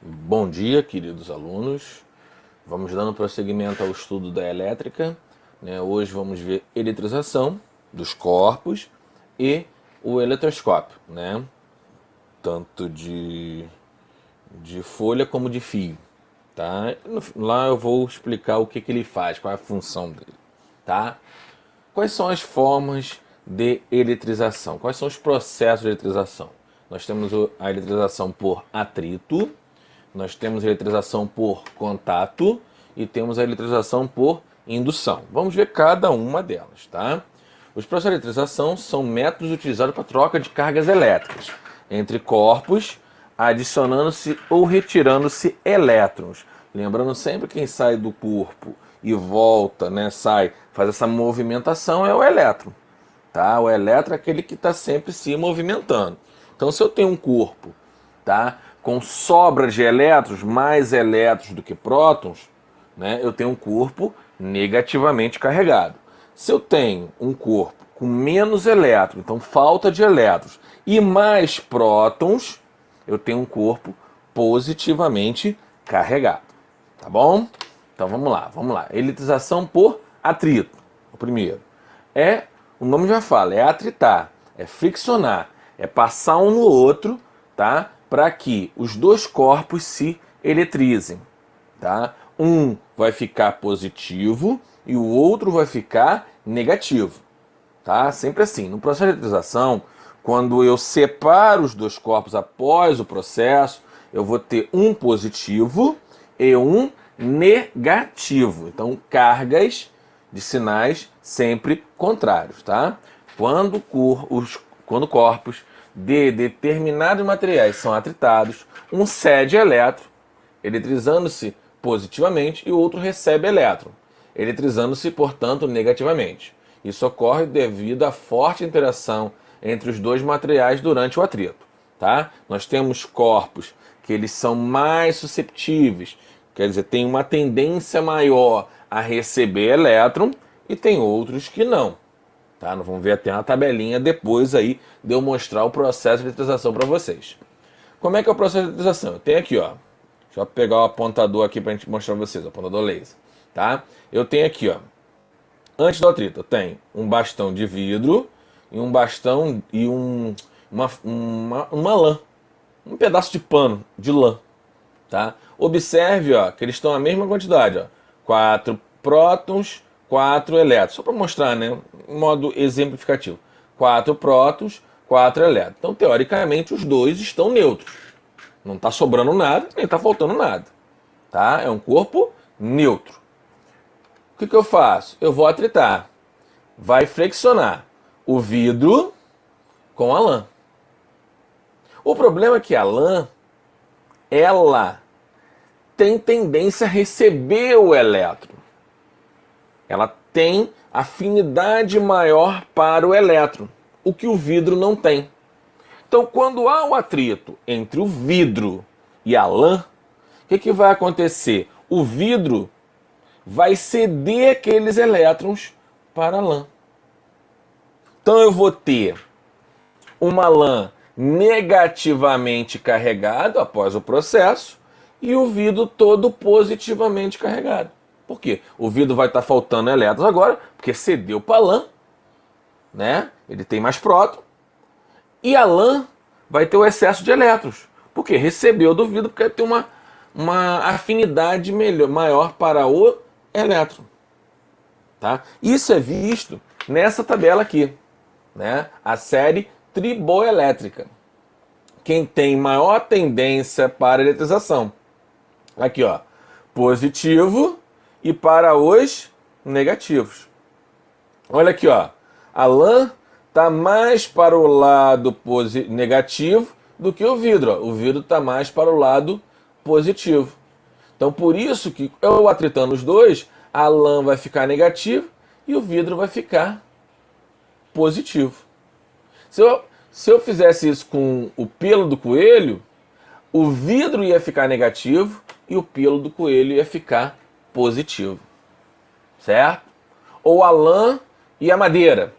Bom dia, queridos alunos. Vamos dando prosseguimento ao estudo da elétrica, né? Hoje vamos ver eletrização dos corpos e o eletroscópio, né? Tanto de folha como de fio, tá? Lá eu vou explicar o que ele faz, qual é a função dele, tá? Quais são as formas de eletrização? Quais são os processos de eletrização? Nós temos a eletrização por atrito, nós temos a eletrização por contato e temos a eletrização por indução. Vamos ver cada uma delas, tá? Os processos de eletrização são métodos utilizados para troca de cargas elétricas entre corpos, adicionando-se ou retirando-se elétrons. Lembrando sempre quem sai do corpo e volta, né, sai, faz essa movimentação é o elétron, tá? O elétron é aquele que está sempre se movimentando. Então, se eu tenho um corpo, tá, com sobra de elétrons, mais elétrons do que prótons, né, eu tenho um corpo negativamente carregado. Se eu tenho um corpo com menos elétrons, então falta de elétrons, e mais prótons, eu tenho um corpo positivamente carregado. Tá bom? Então vamos lá. Eletrização por atrito. O primeiro. O nome já fala, é atritar, é friccionar, é passar um no outro, tá? Para que os dois corpos se eletrizem, tá? Um vai ficar positivo e o outro vai ficar negativo, tá? Sempre assim. No processo de eletrização, quando eu separo os dois corpos após o processo, eu vou ter um positivo e um negativo. Então, cargas de sinais sempre contrários, tá? Quando corpos de determinados materiais são atritados, um cede elétron, eletrizando-se positivamente, e o outro recebe elétron, eletrizando-se, portanto, negativamente. Isso ocorre devido à forte interação entre os dois materiais durante o atrito, tá? Nós temos corpos que eles são mais susceptíveis, quer dizer, tem uma tendência maior a receber elétron, e tem outros que não. Tá? Nós vamos ver até uma tabelinha depois aí de eu mostrar o processo de eletrização para vocês. Como é que é o processo de eletrização? Eu tenho aqui, ó. Deixa eu pegar o apontador aqui para a gente mostrar para vocês, o apontador laser. Tá? Eu tenho aqui, ó. Antes do atrito, eu tenho um bastão de vidro e um bastão e uma lã. Um pedaço de pano, de lã. Tá? Observe, ó, que eles estão a mesma quantidade, ó. 4 prótons, 4 elétrons. Só para mostrar, né? Em modo exemplificativo. 4 prótons, 4 elétrons. Então, teoricamente, os dois estão neutros. Não está sobrando nada, nem está faltando nada. Tá? É um corpo neutro. O que eu faço? Eu vou atritar. Vai flexionar o vidro com a lã. O problema é que a lã, ela tem tendência a receber o elétron. Ela tem afinidade maior para o elétron, o que o vidro não tem. Então, quando há um atrito entre o vidro e a lã, o que vai acontecer? O vidro vai ceder aqueles elétrons para a lã. Então, eu vou ter uma lã negativamente carregada após o processo e o vidro todo positivamente carregado. Por quê? O vidro vai estar faltando elétrons agora, porque cedeu para a lã, né? Ele tem mais próton. E a lã vai ter o excesso de elétrons, porque recebeu do vidro, porque tem uma afinidade maior para o elétron. Tá? Isso é visto nessa tabela aqui, né? A série triboelétrica. Quem tem maior tendência para eletrização. Aqui, ó, positivo e para os negativos. Olha aqui, ó, a lã está mais para o lado negativo do que o vidro. Ó. O vidro está mais para o lado positivo. Então, por isso que eu atritando os dois, a lã vai ficar negativa e o vidro vai ficar positivo. Se eu fizesse isso com o pelo do coelho, o vidro ia ficar negativo e o pelo do coelho ia ficar positivo. Certo? Ou a lã e a madeira.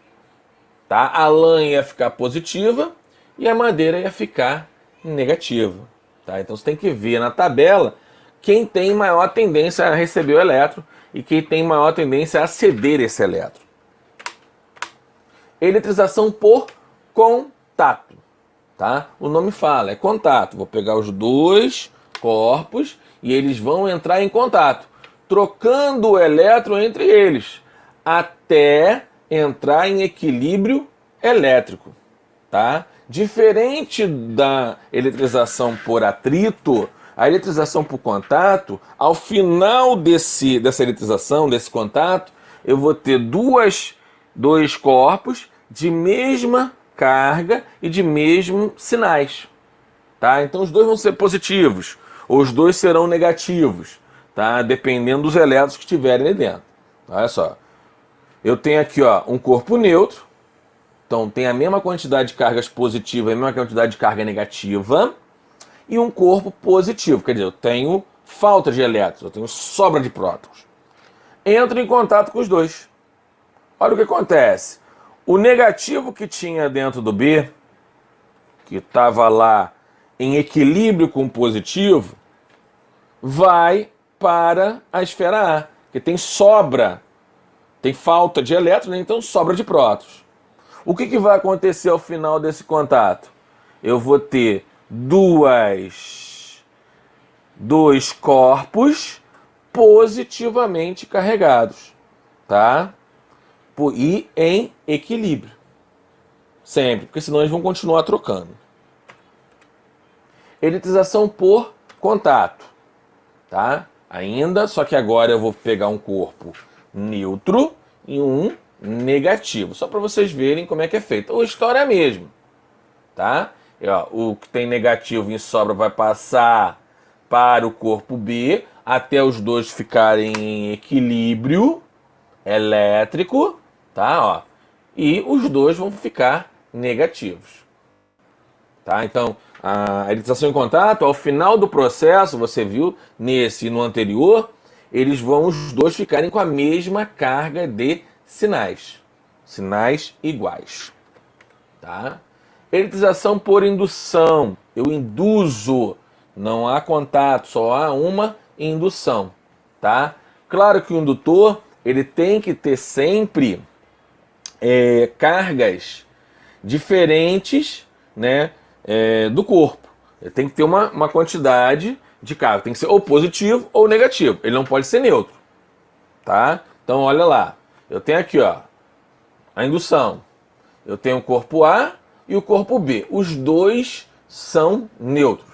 Tá? A lã ia ficar positiva e a madeira ia ficar negativa. Tá? Então você tem que ver na tabela quem tem maior tendência a receber o elétron e quem tem maior tendência a ceder esse elétron. Eletrização por contato. Tá? O nome fala, é contato. Vou pegar os dois corpos e eles vão entrar em contato, trocando o elétron entre eles, até entrar em equilíbrio elétrico. Tá? Diferente da eletrização por atrito, a eletrização por contato, ao final dessa eletrização, desse contato, eu vou ter dois corpos de mesma carga e de mesmos sinais. Tá? Então os dois vão ser positivos, ou os dois serão negativos, tá? Dependendo dos elétrons que estiverem ali dentro. Olha só, eu tenho aqui ó, um corpo neutro, então tem a mesma quantidade de cargas positivas e a mesma quantidade de carga negativa, e um corpo positivo, quer dizer, eu tenho falta de elétrons, eu tenho sobra de prótons. Entro em contato com os dois. Olha o que acontece. O negativo que tinha dentro do B, que estava lá em equilíbrio com o positivo, vai para a esfera A, que tem sobra, tem falta de elétrons, então sobra de prótons. O que vai acontecer ao final desse contato? Eu vou ter dois corpos positivamente carregados, tá? E em equilíbrio. Sempre, porque senão eles vão continuar trocando. Eletrização por contato, tá? Ainda, só que agora eu vou pegar um corpo neutro e um negativo, só para vocês verem como é que é feito. A história é a mesma, tá? E, ó, o que tem negativo em sobra vai passar para o corpo B até os dois ficarem em equilíbrio elétrico, tá? Ó, e os dois vão ficar negativos, tá? Então, a eletrização em contato, ao final do processo, você viu nesse e no anterior, eles vão os dois ficarem com a mesma carga de sinais iguais, tá? Eletrização por indução, eu induzo, não há contato, só há uma indução, tá? Claro que o indutor ele tem que ter sempre cargas diferentes, né, do corpo. Ele tem que ter uma quantidade de carga, tem que ser ou positivo ou negativo, ele não pode ser neutro, tá? Então olha lá, eu tenho aqui ó, a indução, eu tenho o corpo A e o corpo B, os dois são neutros,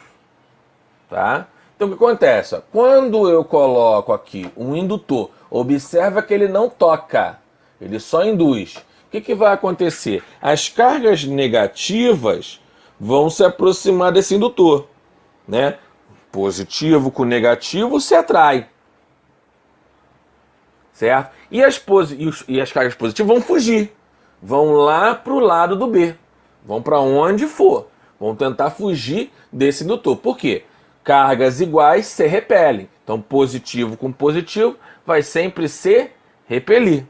tá? Então o que acontece? Ó, quando eu coloco aqui um indutor, observa que ele não toca, ele só induz. O que vai acontecer? As cargas negativas vão se aproximar desse indutor, né? Positivo com negativo se atrai, certo? E as cargas positivas vão fugir, vão lá para o lado do B, vão para onde for, vão tentar fugir desse indutor. Por quê? Cargas iguais se repelem, então positivo com positivo vai sempre se repelir.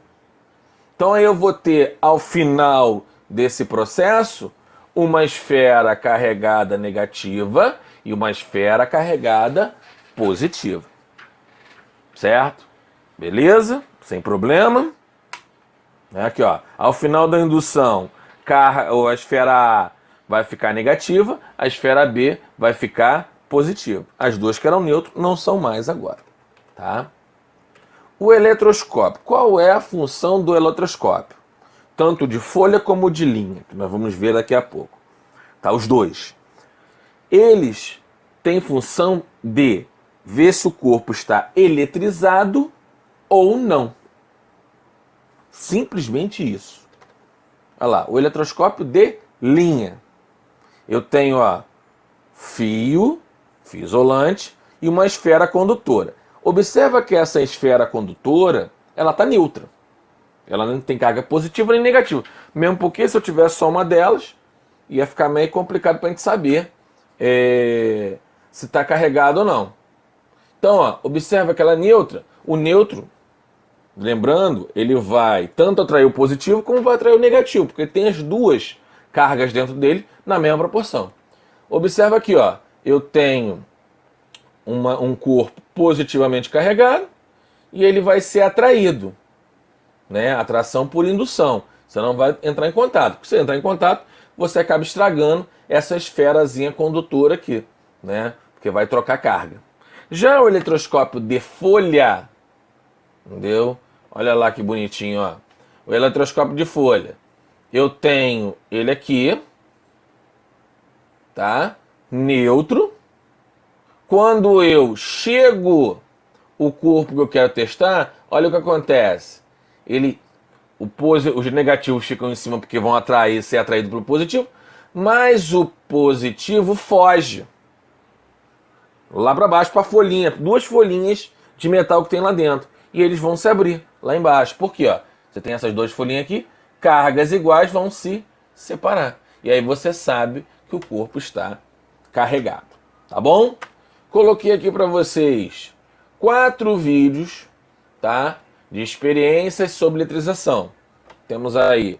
Então aí eu vou ter ao final desse processo uma esfera carregada negativa e uma esfera carregada positiva, certo? Beleza? Sem problema. Aqui ó, ao final da indução, a esfera A vai ficar negativa, a esfera B vai ficar positiva. As duas que eram neutro não são mais agora, tá? O eletroscópio. Qual é a função do eletroscópio? Tanto de folha como de linha, que nós vamos ver daqui a pouco. Tá, os dois. Eles têm função de ver se o corpo está eletrizado ou não. Simplesmente isso. Olha lá, o eletroscópio de linha. Eu tenho ó, fio isolante e uma esfera condutora. Observa que essa esfera condutora, ela está neutra. Ela não tem carga positiva nem negativa. Mesmo porque se eu tivesse só uma delas, ia ficar meio complicado para a gente saber se está carregado ou não. Então, ó, observa que ela é neutra. O neutro, lembrando, ele vai tanto atrair o positivo como vai atrair o negativo, porque tem as duas cargas dentro dele na mesma proporção. Observa aqui, ó, eu tenho um corpo positivamente carregado e ele vai ser atraído, né? Atração por indução. Você não vai entrar em contato. Porque se você entrar em contato, você acaba estragando essa esferazinha condutora aqui, né? Porque vai trocar carga. Já o eletroscópio de folha, entendeu? Olha lá que bonitinho, ó. O eletroscópio de folha. Eu tenho ele aqui, tá? Neutro. Quando eu chego o corpo que eu quero testar, olha o que acontece. Os negativos ficam em cima porque vão ser atraídos pelo positivo, mas o positivo foge lá para baixo para a folhinha, duas folhinhas de metal que tem lá dentro, e eles vão se abrir lá embaixo. Por quê? Ó, você tem essas duas folhinhas aqui, cargas iguais vão se separar. E aí você sabe que o corpo está carregado. Tá bom? Coloquei aqui para vocês 4 vídeos, tá? De experiências sobre eletrização. Temos aí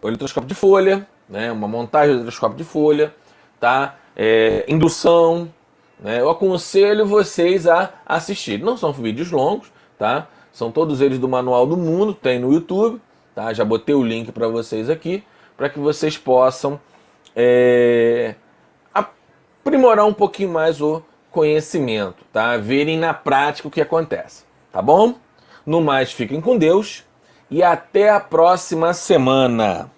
o eletroscópio de folha, né? Uma montagem do eletroscópio de folha, tá? Indução, né? Eu aconselho vocês a assistir. Não são vídeos longos, tá? São todos eles do Manual do Mundo, tem no YouTube, tá? Já botei o link para vocês aqui, para que vocês possam aprimorar um pouquinho mais o conhecimento, tá? Verem na prática o que acontece, tá bom? No mais, fiquem com Deus e até a próxima semana.